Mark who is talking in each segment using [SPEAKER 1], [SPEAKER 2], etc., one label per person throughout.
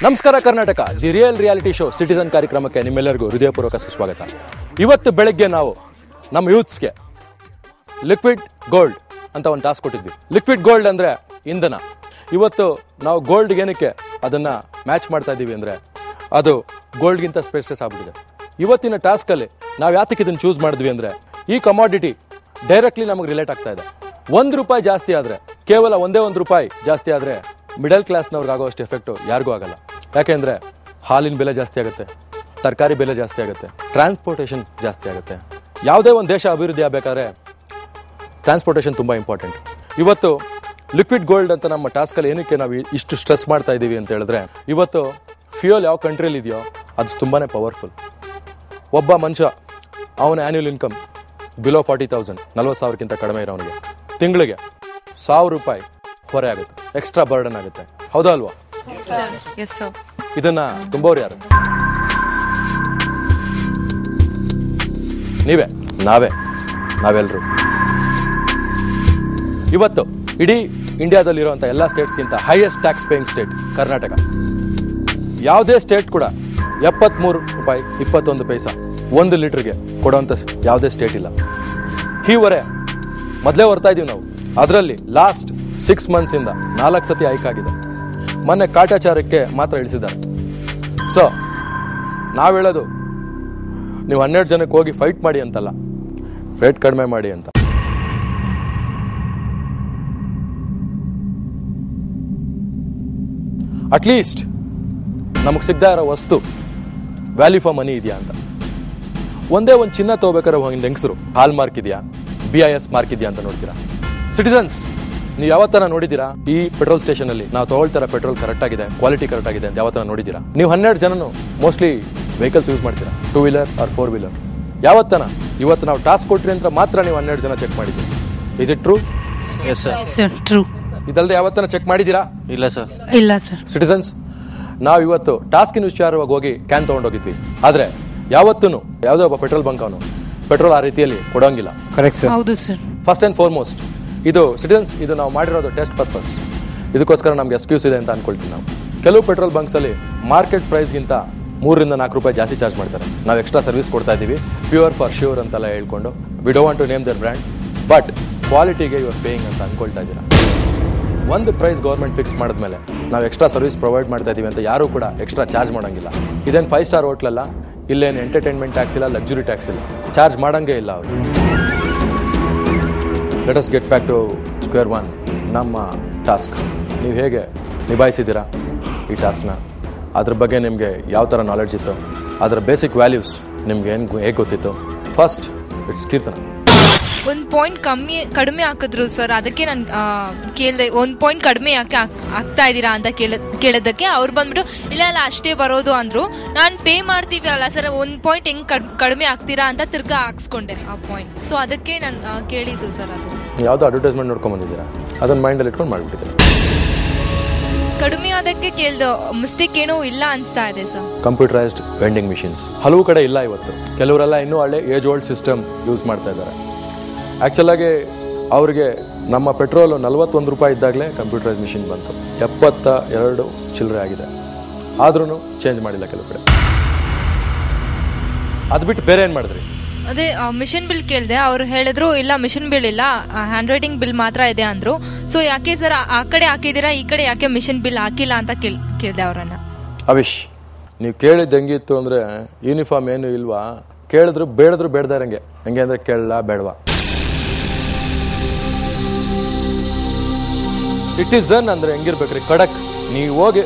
[SPEAKER 1] ನಮಸ್ಕಾರ Karnataka, the real reality show citizen ಕಾರ್ಯಕ್ರಮಕ್ಕೆ ನಿಮ್ಮೆಲ್ಲರಿಗೂ ಹೃದಯಪೂರ್ವಕ ಸ್ವಾಗತ. ಇವತ್ತು ಬೆಳಗ್ಗೆ ನಾವು ನಮ್ಮ ಯೂತ್ಸ್ಗೆ ಲಿಕ್ವಿಡ್ ಗೋಲ್ಡ್ ಅಂತ ಒಂದು ಟಾಸ್ಕ್ ಕೊಟ್ಟಿದ್ವಿ. ಲಿಕ್ವಿಡ್ ಗೋಲ್ಡ್ ಅಂದರೆ ಇಂಧನ. ಇವತ್ತು ನಾವು ಗೋಲ್ಡ್ಗೆ ಏನಕ್ಕೆ ಅದನ್ನು ಮ್ಯಾಚ್ ಮಾಡ್ತಾ ಇದ್ದೀವಿ ಅಂದರೆ ಅದು ಗೋಲ್ಡ್ಗಿಂತ ಸ್ಪೇಷಸ್ ಆಗ್ಬಿಟ್ಟಿದೆ. ಇವತ್ತಿನ ಟಾಸ್ಕಲ್ಲಿ ನಾವು ಯಾತಕ್ಕೆ ಇದನ್ನು ಚೂಸ್ ಮಾಡಿದ್ವಿ ಅಂದರೆ ಈ ಕಮಾಡಿಟಿ ಡೈರೆಕ್ಟ್ಲಿ ನಮಗೆ ರಿಲೇಟ್ ಆಗ್ತಾ ಇದೆ. ₹1 ಜಾಸ್ತಿ ಆದರೆ, ಕೇವಲ ಒಂದೇ ₹1 ಜಾಸ್ತಿ ಆದರೆ ಮಿಡಲ್ ಕ್ಲಾಸ್ನವ್ರಿಗೆ ಆಗೋಷ್ಟು ಎಫೆಕ್ಟು ಯಾರಿಗೂ ಆಗಲ್ಲ. ಯಾಕೆಂದರೆ ಹಾಲಿನ ಬೆಲೆ ಜಾಸ್ತಿ ಆಗುತ್ತೆ, ತರಕಾರಿ ಬೆಲೆ ಜಾಸ್ತಿ ಆಗುತ್ತೆ, ಟ್ರಾನ್ಸ್ಪೋರ್ಟೇಷನ್ ಜಾಸ್ತಿ ಆಗುತ್ತೆ. ಯಾವುದೇ ಒಂದು ದೇಶ ಅಭಿವೃದ್ಧಿ ಆಗಬೇಕಾದ್ರೆ ಟ್ರಾನ್ಸ್ಪೋರ್ಟೇಷನ್ ತುಂಬ ಇಂಪಾರ್ಟೆಂಟ್. ಇವತ್ತು ಲಿಕ್ವಿಡ್ ಗೋಲ್ಡ್ ಅಂತ ನಮ್ಮ ಟಾಸ್ಕಲ್ಲಿ ಏನಕ್ಕೆ ನಾವು ಇಷ್ಟು ಸ್ಟ್ರೆಸ್ ಮಾಡ್ತಾ ಇದ್ದೀವಿ ಅಂತ ಹೇಳಿದ್ರೆ, ಇವತ್ತು ಫ್ಯೂಯಲ್ ಯಾವ ಕಂಟ್ರಿಯಲ್ಲಿ ಇದೆಯೋ ಅದು ತುಂಬಾ ಪವರ್ಫುಲ್. ಒಬ್ಬ ಮನುಷ್ಯ ಅವನ ಆ್ಯನ್ಯುವಲ್ ಇನ್ಕಮ್ ಬಿಲೋ 40,000, 40,000ಕ್ಕಿಂತ ಕಡಿಮೆ ಇರೋವನಿಗೆ ತಿಂಗಳಿಗೆ ₹1,000 ಹೊರೆ ಆಗುತ್ತೆ, ಎಕ್ಸ್ಟ್ರಾ ಬರ್ಡನ್ ಆಗುತ್ತೆ. ಹೌದಾ ಅಲ್ವಾ? ಇದನ್ನ ತುಂಬೋರು ಯಾರು? ನೀವೇ, ನಾವೆಲ್ಲರೂ. ಇವತ್ತು ಇಡೀ ಇಂಡಿಯಾದಲ್ಲಿರುವಂಥ ಎಲ್ಲ ಸ್ಟೇಟ್ಸ್ಗಿಂತ highest tax paying state Karnataka. ಯಾವುದೇ ಸ್ಟೇಟ್ ಕೂಡ ₹73.21 1 ಲೀಟ್ರಿಗೆ ಕೊಡುವಂಥ ಯಾವುದೇ ಸ್ಟೇಟ್ ಇಲ್ಲ. ಈ ಹೊರೆ ಮೊದಲೇ ಹೊರ್ತಾ ಇದ್ದೀವಿ ನಾವು. ಅದರಲ್ಲಿ ಲಾಸ್ಟ್ 6 ಮಂತ್ಸಿಂದ 4 ಸತಿ ಹೈಕ್ ಆಗಿದೆ. ಮೊನ್ನೆ ಕಾಟಾಚಾರಕ್ಕೆ ಮಾತ್ರ ಇಳಿಸಿದ್ದಾರೆ. ಸೊ ನಾವು ಹೇಳೋದು, ನೀವು 12 ಜನಕ್ಕೆ ಹೋಗಿ ಫೈಟ್ ಮಾಡಿ ಅಂತಲ್ಲ, ರೇಟ್ ಕಡಿಮೆ ಮಾಡಿ ಅಂತ. ಅಟ್ಲೀಸ್ಟ್ ನಮಗೆ ಸಿಗ್ತಾ ಇರೋ ವಸ್ತು ವ್ಯಾಲ್ಯೂ ಫಾರ್ ಮನಿ ಇದೆಯಾ ಅಂತ. ಒಂದೇ ಒಂದು ಚಿನ್ನ ತಗೋಬೇಕಾದ್ರೆ ಒಂದು ಹೆಂಗಸರು ಹಾಲ್ ಮಾರ್ಕ್ ಇದೆಯಾ, BIS ಮಾರ್ಕ್ ಇದೆಯಾ ಅಂತ ನೋಡ್ತೀರಾ. ಸಿಟಿಸನ್ಸ್, ನೀವು ಯಾವತ್ತನ ನೋಡಿದ್ದೀರಾ ಈ ಪೆಟ್ರೋಲ್ ಸ್ಟೇಷನಲ್ಲಿ ನಾವು ತಗೊಳ್ತಾರ ಪೆಟ್ರೋಲ್ ಕರೆಕ್ಟ್ ಆಗಿದೆ, ಕ್ವಾಲಿಟಿ ಕರೆಕ್ಟ್ ಆಗಿದೆ ಅಂತ ಯಾವತ್ತನ ನೋಡಿದ್ದೀರಾ? ನೀವು 12 ಜನನು ಮೋಸ್ಟ್ಲಿ ವೆಹಿಕಲ್ಸ್ ಯೂಸ್ ಮಾಡ್ತೀರಾ, 2 ವೀಲರ್ ಆರ್ 4 ವೀಲರ್. ಯಾವತ್ತನ ಇವತ್ತು ನಾವು ಟಾಸ್ಕ್ ಕೊಟ್ರಿ ಅಂತ ಮಾತ್ರ ನೀವು 12 ಜನ ಚೆಕ್ ಮಾಡಿದ್ದೀರಿ. Is it true?
[SPEAKER 2] Yes sir, true.
[SPEAKER 1] ಇದಲ್ಲದೆ ಯಾವತ್ತನ ಚೆಕ್ ಮಾಡಿದ್ದೀರಾ?
[SPEAKER 2] ಇಲ್ಲ ಸರ್.
[SPEAKER 1] ಇಲ್ಲ ಸರ್. ಸಿಟಿಸನ್ಸ್, ನಾವು ಇವತ್ತು ಟಾಸ್ಕಿನ ವಿಚಾರವಾಗಿ ಹೋಗಿ ಕ್ಯಾನ್ ತೊಗೊಂಡೋಗಿದ್ವಿ. ಆದರೆ ಯಾವತ್ತೂ ಯಾವುದೋ ಒಬ್ಬ ಪೆಟ್ರೋಲ್ ಬಂಕ್ ಅವನು ಪೆಟ್ರೋಲ್ ಆ ರೀತಿಯಲ್ಲಿ ಕೊಡೋಂಗಿಲ್ಲ.
[SPEAKER 2] Correct sir.
[SPEAKER 3] ಹೌದು ಸರ್.
[SPEAKER 1] ಫಸ್ಟ್ ಆ್ಯಂಡ್ ಫಾರ್ಮೋಸ್ಟ್ ಇದು ಸಿಟಿಸನ್ಸ್, ಇದು ನಾವು ಮಾಡಿರೋದು ಟೆಸ್ಟ್ ಪರ್ಪಸ್. ಇದಕ್ಕೋಸ್ಕರ ನಮ್ಗೆ ಎಕ್ಸ್ಕ್ಯೂಸ್ ಇದೆ ಅಂತ ಅನ್ಕೊಳ್ತೀವಿ ನಾವು. ಕೆಲವು ಪೆಟ್ರೋಲ್ ಬಂಕ್ಸಲ್ಲಿ ಮಾರ್ಕೆಟ್ ಪ್ರೈಸ್ಗಿಂತ ₹3 ರಿಂದ ₹4 ಜಾಸ್ತಿ ಚಾರ್ಜ್ ಮಾಡ್ತಾರೆ. ನಾವು ಎಕ್ಸ್ಟ್ರಾ ಸರ್ವಿಸ್ ಕೊಡ್ತಾ ಇದ್ದೀವಿ, ಪ್ಯೂರ್ ಫಾರ್ ಶ್ಯೂರ್ ಅಂತೆಲ್ಲ ಹೇಳ್ಕೊಂಡು. We don't want to name their brand, but ಕ್ವಾಲಿಟಿಗೆ ಯು ಆರ್ ಪೇಯಿಂಗ್ ಅಂತ ಅನ್ಕೊಳ್ತಾ ಇದ್ದೀರಾ. ಒಂದು ಪ್ರೈಸ್ ಗೌರ್ಮೆಂಟ್ ಫಿಕ್ಸ್ ಮಾಡಿದ್ಮೇಲೆ ನಾವು ಎಕ್ಸ್ಟ್ರಾ ಸರ್ವಿಸ್ ಪ್ರೊವೈಡ್ ಮಾಡ್ತಾ ಇದ್ದೀವಿ ಅಂತ ಯಾರೂ ಕೂಡ ಎಕ್ಸ್ಟ್ರಾ ಚಾರ್ಜ್ ಮಾಡೋಂಗಿಲ್ಲ. ಇದೇನು 5 ಸ್ಟಾರ್ ಹೋಟ್ಲಲ್ಲ, ಇಲ್ಲೇನು ಎಂಟರ್ಟೈನ್ಮೆಂಟ್ ಟ್ಯಾಕ್ಸ್ ಇಲ್ಲ, ಲಕ್ಸುರಿ ಟ್ಯಾಕ್ಸ್ ಇಲ್ಲ, ಚಾರ್ಜ್ ಮಾಡೋಂಗೇ ಇಲ್ಲ ಅವರು. Let us get back to square one. ನಮ್ಮ ಟಾಸ್ಕ್ ನೀವು ಹೇಗೆ ನಿಭಾಯಿಸಿದ್ದೀರಾ ಈ ಟಾಸ್ಕ್ನ, ಅದ್ರ ಬಗ್ಗೆ ನಿಮಗೆ ಯಾವ ಥರ ನಾಲೆಡ್ಜ್ ಇತ್ತು, ಅದರ ಬೇಸಿಕ್ ವ್ಯಾಲ್ಯೂಸ್ ನಿಮ್ಗೆ ಹೇಗೆ ಗೊತ್ತಿತ್ತು? ಫಸ್ಟ್ ಇಟ್ಸ್ ಕೀರ್ತನ.
[SPEAKER 3] ಒಂದು ಪಾಯಿಂಟ್ ಕಡಿಮೆ ಹಾಕಿದ್ರು ಸರ್, ಅದಕ್ಕೆ ನಾನು ಕೇಳಿದೆ, 1 ಪಾಯಿಂಟ್ ಕಡಿಮೆ ಯಾಕೆ ಆಗ್ತಾ ಇದ್ದೀರಾ ಅಂತ ಕೇಳೋದಕ್ಕೆ ಅವ್ರು ಬಂದ್ಬಿಟ್ಟು ಇಲ್ಲ ಅಷ್ಟೇ ಬರೋದು ಅಂದರು. ನಾನು ಪೇ ಮಾಡ್ತೀವಿ ಅಲ್ಲ ಸರ್, 1 ಪಾಯಿಂಟ್ ಹೆಂಗೆ ಕಡಿಮೆ ಆಗ್ತೀರಾ ಅಂತ ತಿರ್ಗಾ ಹಾಕ್ಸ್ಕೊಂಡೆ ಆ ಪಾಯಿಂಟ್. ಸೊ ಅದಕ್ಕೆ ನಾನು ಕೇಳಿದ್ದು ಸರ್. ಅದು
[SPEAKER 1] ಯಾವುದೋ ಅಡ್ವರ್ಟೈಸ್ಮೆಂಟ್ ನೋಡ್ಕೊಂಡು ಬಂದಿದ್ದೀರಾ, ಅದನ್ನು ಮೈಂಡಲ್ಲಿ ಇಟ್ಕೊಂಡು ಮಾಡಿಬಿಟ್ಟಿದ್ದೀರಾ.
[SPEAKER 3] ಕಡಿಮೆ ಆದಕ್ಕೆ ಕೇಳ್ದು, ಮಿಸ್ಟೇಕ್ ಏನೂ ಇಲ್ಲ ಅನಿಸ್ತಾ ಇದೆ ಸರ್.
[SPEAKER 1] ಕಂಪ್ಯೂಟರೈಸ್ಡ್ ವೆಂಡಿಂಗ್ ಮಿಷಿನ್ಸ್ ಹಲವು ಕಡೆ ಇಲ್ಲ ಇವತ್ತು. ಕೆಲವರೆಲ್ಲ ಇನ್ನೂ ಹಳೆ ಏಜ್ ಓಲ್ಡ್ ಸಿಸ್ಟಮ್ ಯೂಸ್ ಮಾಡ್ತಾ ಇದ್ದಾರೆ. ಆ್ಯಕ್ಚುಲಾಗಿ ಅವ್ರಿಗೆ ನಮ್ಮ ಪೆಟ್ರೋಲು ₹41 ಇದ್ದಾಗಲೇ ಕಂಪ್ಯೂಟರೈಸ್ ಮಿಷಿನ್ ಬಂತು. 72 ಚಿಲ್ಲರೆ ಆಗಿದೆ, ಆದ್ರೂ ಚೇಂಜ್ ಮಾಡಿಲ್ಲ ಕೆಲವು ಕಡೆ. ಅದು ಬಿಟ್ಟು ಬೇರೆ ಏನು ಮಾಡಿದ್ರಿ?
[SPEAKER 3] ಅದೇ ಮಿಷನ್ ಬಿಲ್ ಕೇಳಿದೆ, ಅವ್ರು ಹೇಳಿದ್ರು ಇಲ್ಲ ಮಿಷನ್ ಬಿಲ್ ಇಲ್ಲ, ಹ್ಯಾಂಡ್ ರೈಟಿಂಗ್ ಬಿಲ್ ಮಾತ್ರ ಇದೆ ಅಂದರು. ಸೊ ಯಾಕೆ ಸರ್ ಆ ಕಡೆ ಹಾಕಿದ್ದೀರಾ, ಈ ಕಡೆ ಯಾಕೆ ಮಿಷನ್ ಬಿಲ್ ಹಾಕಿಲ್ಲ ಅಂತ ಕೇಳಿದೆ ಅವರನ್ನು.
[SPEAKER 1] ಅವಿಶ್, ನೀವು ಕೇಳಿದ್ದು ಹೆಂಗಿತ್ತು ಅಂದರೆ, ಯೂನಿಫಾರ್ಮ್ ಏನು ಇಲ್ವಾ, ಕೇಳಿದ್ರು ಬೇಡದೇ ಇರಂಗೆ. ಹೆಂಗೆ ಅಂದರೆ ಕೇಳಲ್ಲ ಬೇಡವಾ. ಸಿಟಿಸನ್ ಅಂದರೆ ಹೆಂಗಿರ್ಬೇಕ್ರಿ? ಖಡಕ್. ನೀವು ಹೋಗಿ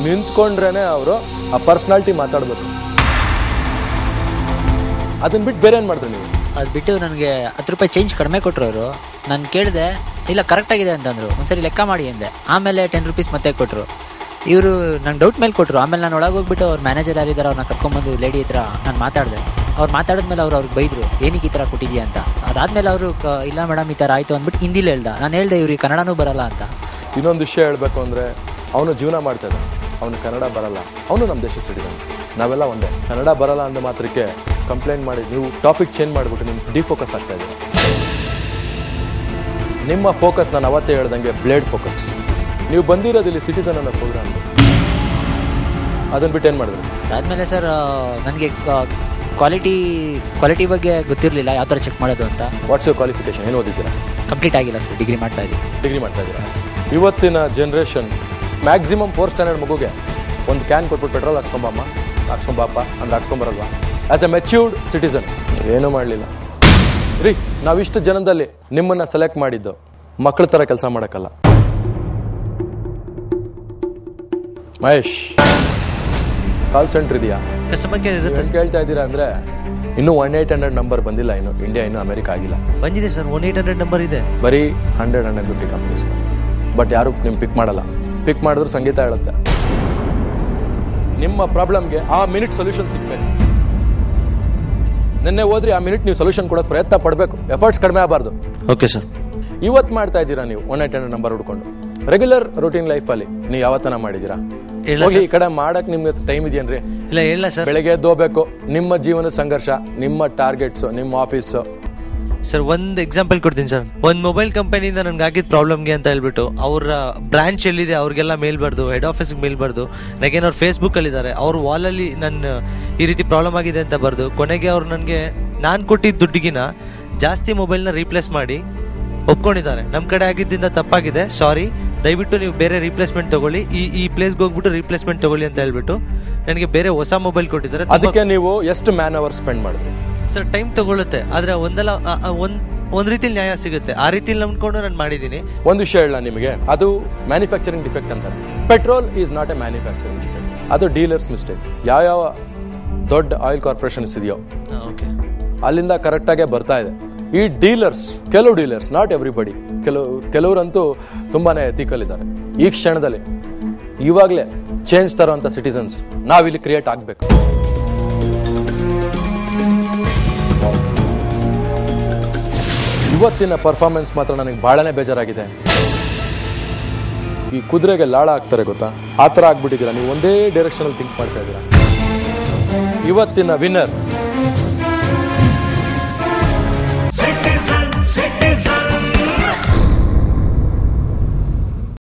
[SPEAKER 1] ನಿಂತ್ಕೊಂಡ್ರೇನೆ ಅವರು ಆ ಪರ್ಸ್ನಾಲಿಟಿ ಮಾತಾಡ್ಬೇಕು. ಅದನ್ನ ಬಿಟ್ಟು ಬೇರೆ ಏನು ಮಾಡಿದ್ರಿ ನೀವು?
[SPEAKER 4] ಅದು ಬಿಟ್ಟು ನನಗೆ ₹10 ಚೇಂಜ್ ಕಡಿಮೆ ಕೊಟ್ಟರು ಅವರು. ನಾನು ಕೇಳಿದೆ, ಇಲ್ಲ ಕರೆಕ್ಟಾಗಿದೆ ಅಂತಂದರು. ಒಂದ್ಸರಿ ಲೆಕ್ಕ ಮಾಡಿ ಅಂದೆ, ಆಮೇಲೆ ₹10 ಮತ್ತೆ ಕೊಟ್ಟರು. ಇವರು ನಂಗೆ ಡೌಟ್ ಮೇಲೆ ಕೊಟ್ಟರು. ಆಮೇಲೆ ನಾನು ಒಳಗೆ ಹೋಗ್ಬಿಟ್ಟು ಅವ್ರ ಮ್ಯಾನೇಜರ್ ಯಾರಿದ್ದಾರೆ ಅವ್ರನ್ನ ಕರ್ಕೊಂಬಂದು ಲೇಡಿ ಹತ್ರ ನಾನು ಮಾತಾಡಿದೆ. ಅವ್ರು ಮಾತಾಡಿದ್ಮೇಲೆ ಅವ್ರಿಗೆ ಬೈದರು, ಏನಕ್ಕೆ ಈ ಥರ ಕೊಟ್ಟಿದ್ಯಾ ಅಂತ. ಅದಾದಮೇಲೆ ಅವರು ಇಲ್ಲ ಮೇಡಮ್ ಈ ಥರ ಆಯಿತು ಅಂದ್ಬಿಟ್ಟು ಹಿಂದಿಲಿ ಹೇಳ್ದ. ನಾನು ಹೇಳಿದೆ ಇವ್ರಿಗೆ ಕನ್ನಡನೂ ಬರಲ್ಲ ಅಂತ.
[SPEAKER 1] ಇನ್ನೊಂದು ವಿಷಯ ಹೇಳಬೇಕು ಅಂದರೆ, ಅವನು ಜೀವನ ಮಾಡ್ತಾಯಿದ್ದ, ಅವನು ಕನ್ನಡ ಬರಲ್ಲ, ಅವನು ನಮ್ಮ ದೇಶ ಸಿಟಿಸನ್. ನಾವೆಲ್ಲ ಒಂದೇ. ಕನ್ನಡ ಬರಲ್ಲ ಅಂದ ಮಾತ್ರಕ್ಕೆ ಕಂಪ್ಲೇಂಟ್ ಮಾಡಿ ನೀವು ಟಾಪಿಕ್ ಚೇಂಜ್ ಮಾಡಿಬಿಟ್ಟು ನಿಮ್ಗೆ ಡಿಫೋಕಸ್ ಆಗ್ತಾ ಇದ್ದೀರ. ನಿಮ್ಮ ಫೋಕಸ್ ನಾನು ಅವತ್ತೇ ಹೇಳ್ದಂಗೆ ಬ್ಲೇಡ್ ಫೋಕಸ್. ನೀವು ಬಂದಿರೋದಿಲ್ಲಿ ಸಿಟಿಸನ್ ಅನ್ನೋ ಪ್ರೋಗ್ರಾಮ್. ಅದನ್ನ ಬಿಟ್ಟು ಏನು ಮಾಡಿದ್ರಿ?
[SPEAKER 4] ಅದಾದಮೇಲೆ ಸರ್ ನನಗೆ ಕ್ವಾಲಿಟಿ ಬಗ್ಗೆ ಗೊತ್ತಿರಲಿಲ್ಲ ಯಾವ ಥರ ಚೆಕ್ ಮಾಡೋದು ಅಂತ.
[SPEAKER 1] What's your qualification? ಏನು ಓದಿದ್ದೀರಾ?
[SPEAKER 4] ಕಂಪ್ಲೀಟ್ ಆಗಿಲ್ಲ ಸರ್, ಡಿಗ್ರಿ ಮಾಡ್ತಾ ಇದ್ದೀನಿ.
[SPEAKER 1] ಡಿಗ್ರಿ ಮಾಡ್ತಾ ಇದ್ದೀರಾ? ಇವತ್ತಿನ ಜನ್ರೇಷನ್ ಮ್ಯಾಕ್ಸಿಮಮ್ 4th ಸ್ಟ್ಯಾಂಡರ್ಡ್ ಮಗುಗೆ ಒಂದು ಕ್ಯಾನ್ ಕೊಟ್ಬಿಟ್ಟು ಪೆಟ್ರೋಲ್ ಹಾಕ್ಸ್ಕೊಂಬಪ್ಪ ಅಂದ್ರೆ ಹಾಕ್ಸ್ಕೊಂಬರಲ್ವಾ? ಆ್ಯಸ್ ಎ ಮೆಚ್ಯೂರ್ಡ್ ಸಿಟಿಸನ್ ಏನೂ ಮಾಡಲಿಲ್ಲ ರೀ. ನಾವಿಷ್ಟು ಜನದಲ್ಲಿ ನಿಮ್ಮನ್ನು ಸೆಲೆಕ್ಟ್ ಮಾಡಿದ್ದು ಮಕ್ಕಳ ಥರ ಕೆಲಸ ಮಾಡೋಕ್ಕಲ್ಲ. ಮಹೇಶ್, ಕಾಲ್ ಸೆಂಟರ್ ಇದೆಯಾ?
[SPEAKER 5] ಕಸ್ಟಮರ್ ಕೇರ್ ಇರುತ್ತೆ.
[SPEAKER 1] ಕೇಳ್ತಾ ಇದ್ದೀರಾ ಅಂದರೆ ಇನ್ನೂ 1-800 ನಂಬರ್ ಬಂದಿಲ್ಲ. ಇನ್ನು ಇಂಡಿಯಾ ಇನ್ನೂ ಅಮೆರಿಕ ಆಗಿಲ್ಲ.
[SPEAKER 5] ಬಂದಿದೆ ಸರ್, 1-800 ನಂಬರ್ ಇದೆ.
[SPEAKER 1] ಬರೀ 100-150 ಕಂಪ್ನೀಸ್. ಬಟ್ ಯಾರು ನಿಮ್ಗೆ ಪಿಕ್ ಮಾಡಲ್ಲ. ಪಿಕ್ ಮಾಡಿದ್ರು ಸಂಗೀತ ಹೇಳುತ್ತೆ. ನಿಮ್ಮ ಪ್ರಾಬ್ಲಮ್ಗೆ ಆ ಮಿನಿಟ್ ಸೊಲ್ಯೂಷನ್ ಸಿಗ್ಬೇಕು. ನಿನ್ನೆ ಹೋದ್ರಿ, ಆ ಮಿನಿಟ್ ನೀವು ಸೊಲ್ಯೂಷನ್ ಕೊಡೋಕೆ ಪ್ರಯತ್ನ ಪಡಬೇಕು. ಎಫರ್ಟ್ಸ್ ಕಡಿಮೆ ಆಗಬಾರ್ದು.
[SPEAKER 5] Okay sir.
[SPEAKER 1] ಇವತ್ತು ಮಾಡ್ತಾ ಇದ್ದೀರಾ ನೀವು 1-800 ನಂಬರ್ ಹುಡ್ಕೊಂಡು. ರೆಗ್ಯುಲರ್ ರೂಟೀನ್ ಲೈಫಲ್ಲಿ ನೀವು ಯಾವತ್ತನ ಮಾಡಿದ್ದೀರಾ? ಹೋಗಿ ಈ ಕಡೆ ಮಾಡಕ್ ನಿಮ್ಗೆ ಟೈಮ್ ಇದೆಯೇನ್ರಿ?
[SPEAKER 5] ಇಲ್ಲ ಇಲ್ಲ ಸರ್.
[SPEAKER 1] ಬೆಳಗ್ಗೆ ಎದ್ದೋಗ್ಬೇಕು, ನಿಮ್ಮ ಜೀವನದ ಸಂಘರ್ಷ, ನಿಮ್ಮ ಟಾರ್ಗೆಟ್ಸ್, ನಿಮ್ಮ ಆಫೀಸು.
[SPEAKER 5] ಸರ್ ಒಂದು ಎಕ್ಸಾಂಪಲ್ ಕೊಡ್ತೀನಿ ಸರ್. ಒಂದು ಮೊಬೈಲ್ ಕಂಪನಿಯಿಂದ ನನಗೆ ಆಗಿದ್ದ ಪ್ರಾಬ್ಲಮ್ಗೆ ಅಂತ ಹೇಳ್ಬಿಟ್ಟು ಅವರ ಬ್ರಾಂಚ್ ಎಲ್ಲಿದೆ ಅವ್ರಿಗೆಲ್ಲ ಮೇಲ್ ಬರ್ದು, ಹೆಡ್ ಆಫೀಸ್ಗೆ ಮೇಲ್ ಬರ್ದು, ನನಗೇನು ಅವ್ರು ಫೇಸ್ಬುಕ್ಕಲ್ಲಿದ್ದಾರೆ, ಅವ್ರ ವಾಲಲ್ಲಿ ನನ್ನ ಈ ರೀತಿ ಪ್ರಾಬ್ಲಮ್ ಆಗಿದೆ ಅಂತ ಬರ್ದು, ಕೊನೆಗೆ ಅವ್ರು ನನಗೆ ನಾನು ಕೊಟ್ಟಿದ್ದ ದುಡ್ಡಿಗಿನ ಜಾಸ್ತಿ ಮೊಬೈಲ್ನ ರೀಪ್ಲೇಸ್ ಮಾಡಿ ಒಪ್ಕೊಂಡಿದ್ದಾರೆ. ನಮ್ಮ ಕಡೆ ಆಗಿದ್ದರಿಂದ ತಪ್ಪಾಗಿದೆ, ಸಾರಿ, ದಯವಿಟ್ಟು ನೀವು ಬೇರೆ ರೀಪ್ಲೇಸ್ಮೆಂಟ್ ತಗೊಳ್ಳಿ, ಈ ಪ್ಲೇಸ್ಗೆ ಹೋಗ್ಬಿಟ್ಟು ರೀಪ್ಲೇಸ್ಮೆಂಟ್ ತಗೊಳ್ಳಿ ಅಂತ ಹೇಳ್ಬಿಟ್ಟು ನನಗೆ ಬೇರೆ ಹೊಸ ಮೊಬೈಲ್ ಕೊಟ್ಟಿದ್ದಾರೆ.
[SPEAKER 1] ಅದಕ್ಕೆ ನೀವು ಎಷ್ಟು ಮ್ಯಾನ್ ಅವರ್ ಸ್ಪೆಂಡ್ ಮಾಡಿದ್ರಿ?
[SPEAKER 5] ಸರ್ ಟೈಮ್ ತಗೊಳುತ್ತೆ, ಆದರೆ ಒಂದು ರೀತಿಲಿ ನ್ಯಾಯ ಸಿಗುತ್ತೆ. ಆ ರೀತಿಲಿ ನಂಬ್ಕೊಂಡು ನಾನು ಮಾಡಿದ್ದೀನಿ.
[SPEAKER 1] ಒಂದು ವಿಷಯ ಹೇಳ ನಿಮಗೆ, ಅದು ಮ್ಯಾನುಫ್ಯಾಕ್ಚರಿಂಗ್ ಡಿಫೆಕ್ಟ್ ಅಂತಾರೆ. Petrol is not A manufacturing defect, ಅದು ಡೀಲರ್ಸ್ ಮಿಸ್ಟೇಕ್. ಯಾವ ದೊಡ್ಡ ಆಯಿಲ್ ಕಾರ್ಪೊರೇಷನ್ಸ್ ಇದೆಯೋ
[SPEAKER 5] ಓಕೆ,
[SPEAKER 1] ಅಲ್ಲಿಂದ ಕರೆಕ್ಟಾಗೇ ಬರ್ತಾ ಇದೆ. ಈ ಡೀಲರ್ಸ್, ಕೆಲವು ಡೀಲರ್ಸ್, ನಾಟ್ ಎವ್ರಿಬಡಿ, ಕೆಲವರಂತೂ ತುಂಬಾನೇ ಎಥಿಕಲ್ ಇದ್ದಾರೆ. ಈ ಕ್ಷಣದಲ್ಲಿ ಇವಾಗಲೇ ಚೇಂಜ್ ತರೋಂಥ ಸಿಟಿಸನ್ಸ್ ನಾವಿಲ್ಲಿ ಕ್ರಿಯೇಟ್ ಆಗಬೇಕು. ಇವತ್ತಿನ ಪರ್ಫಾರ್ಮೆನ್ಸ್ ಮಾತ್ರ ನನಗೆ ಭಾಳನೇ ಬೇಜಾರಾಗಿದೆ. ಈ ಕುದುರೆಗೆ ಲಾಳ ಆಗ್ತಾರೆ ಗೊತ್ತಾ, ಆ ಥರ ಆಗ್ಬಿಟ್ಟಿದ್ದೀರಾ ನೀವು. ಒಂದೇ ಡೈರೆಕ್ಷನಲ್ಲಿ ಥಿಂಕ್ ಮಾಡ್ತಾ ಇದ್ದೀರಾ. ಇವತ್ತಿನ ವಿನ್ನರ್